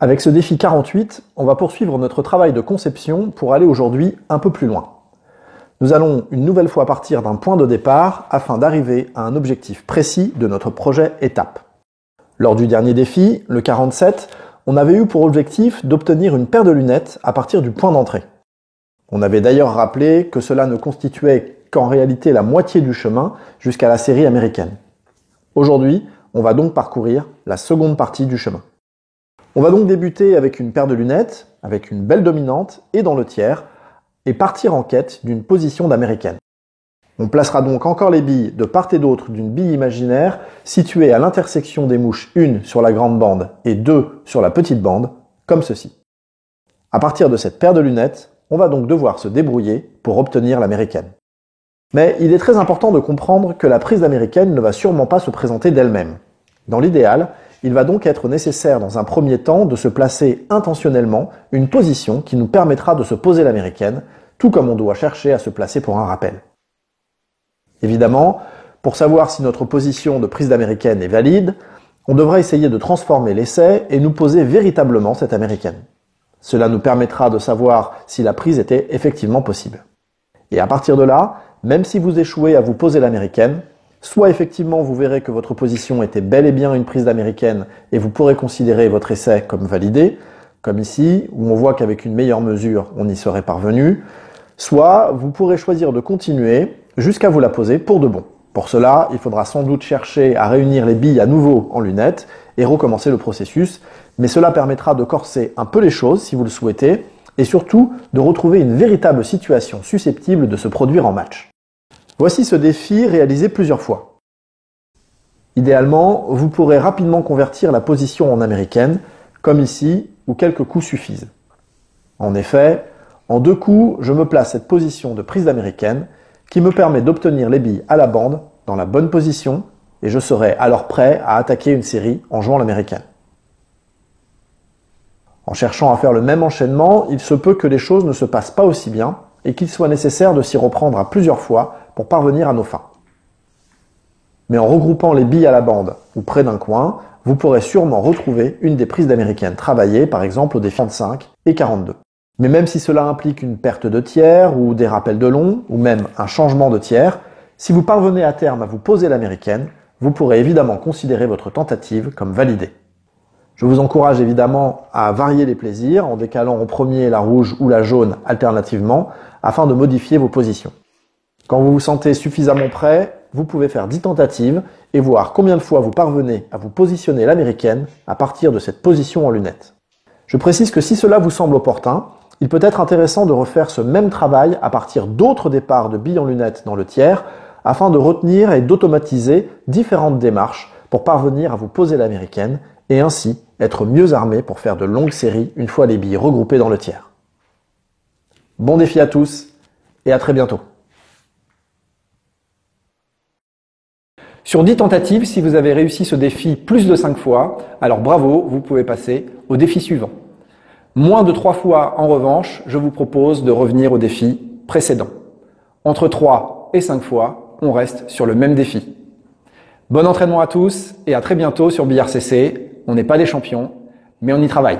Avec ce défi 48, on va poursuivre notre travail de conception pour aller aujourd'hui un peu plus loin. Nous allons une nouvelle fois partir d'un point de départ afin d'arriver à un objectif précis de notre projet étape. Lors du dernier défi, le 47, on avait eu pour objectif d'obtenir une paire de lunettes à partir du point d'entrée. On avait d'ailleurs rappelé que cela ne constituait qu'en réalité la moitié du chemin jusqu'à la série américaine. Aujourd'hui, on va donc parcourir la seconde partie du chemin. On va donc débuter avec une paire de lunettes, avec une belle dominante et dans le tiers, et partir en quête d'une position d'américaine. On placera donc encore les billes de part et d'autre d'une bille imaginaire située à l'intersection des mouches 1 sur la grande bande et 2 sur la petite bande, comme ceci. À partir de cette paire de lunettes, on va donc devoir se débrouiller pour obtenir l'américaine. Mais il est très important de comprendre que la prise d'américaine ne va sûrement pas se présenter d'elle-même. Dans l'idéal, il va donc être nécessaire dans un premier temps de se placer intentionnellement une position qui nous permettra de se poser l'américaine, tout comme on doit chercher à se placer pour un rappel. Évidemment, pour savoir si notre position de prise d'américaine est valide, on devra essayer de transformer l'essai et nous poser véritablement cette américaine. Cela nous permettra de savoir si la prise était effectivement possible. Et à partir de là, même si vous échouez à vous poser l'américaine, soit effectivement vous verrez que votre position était bel et bien une prise d'américaine et vous pourrez considérer votre essai comme validé, comme ici, où on voit qu'avec une meilleure mesure, on y serait parvenu, soit vous pourrez choisir de continuer jusqu'à vous la poser pour de bon. Pour cela, il faudra sans doute chercher à réunir les billes à nouveau en lunettes et recommencer le processus, mais cela permettra de corser un peu les choses si vous le souhaitez, et surtout de retrouver une véritable situation susceptible de se produire en match. Voici ce défi réalisé plusieurs fois. Idéalement, vous pourrez rapidement convertir la position en américaine, comme ici, où quelques coups suffisent. En effet, en 2 coups, je me place cette position de prise d'américaine qui me permet d'obtenir les billes à la bande dans la bonne position et je serai alors prêt à attaquer une série en jouant l'américaine. En cherchant à faire le même enchaînement, il se peut que les choses ne se passent pas aussi bien et qu'il soit nécessaire de s'y reprendre à plusieurs fois pour parvenir à nos fins. Mais en regroupant les billes à la bande ou près d'un coin, vous pourrez sûrement retrouver une des prises d'américaine travaillées, par exemple au défi 35 et 42. Mais même si cela implique une perte de tiers ou des rappels de long, ou même un changement de tiers, si vous parvenez à terme à vous poser l'américaine, vous pourrez évidemment considérer votre tentative comme validée. Je vous encourage évidemment à varier les plaisirs en décalant en premier la rouge ou la jaune alternativement afin de modifier vos positions. Quand vous vous sentez suffisamment prêt, vous pouvez faire 10 tentatives et voir combien de fois vous parvenez à vous positionner l'américaine à partir de cette position en lunettes. Je précise que si cela vous semble opportun, il peut être intéressant de refaire ce même travail à partir d'autres départs de billes en lunettes dans le tiers afin de retenir et d'automatiser différentes démarches pour parvenir à vous poser l'américaine et ainsi être mieux armé pour faire de longues séries une fois les billes regroupées dans le tiers. Bon défi à tous et à très bientôt. Sur 10 tentatives, si vous avez réussi ce défi plus de 5 fois, alors bravo, vous pouvez passer au défi suivant. Moins de 3 fois, en revanche, je vous propose de revenir au défi précédent. Entre 3 et 5 fois, on reste sur le même défi. Bon entraînement à tous et à très bientôt sur Billard CC. On n'est pas des champions, mais on y travaille.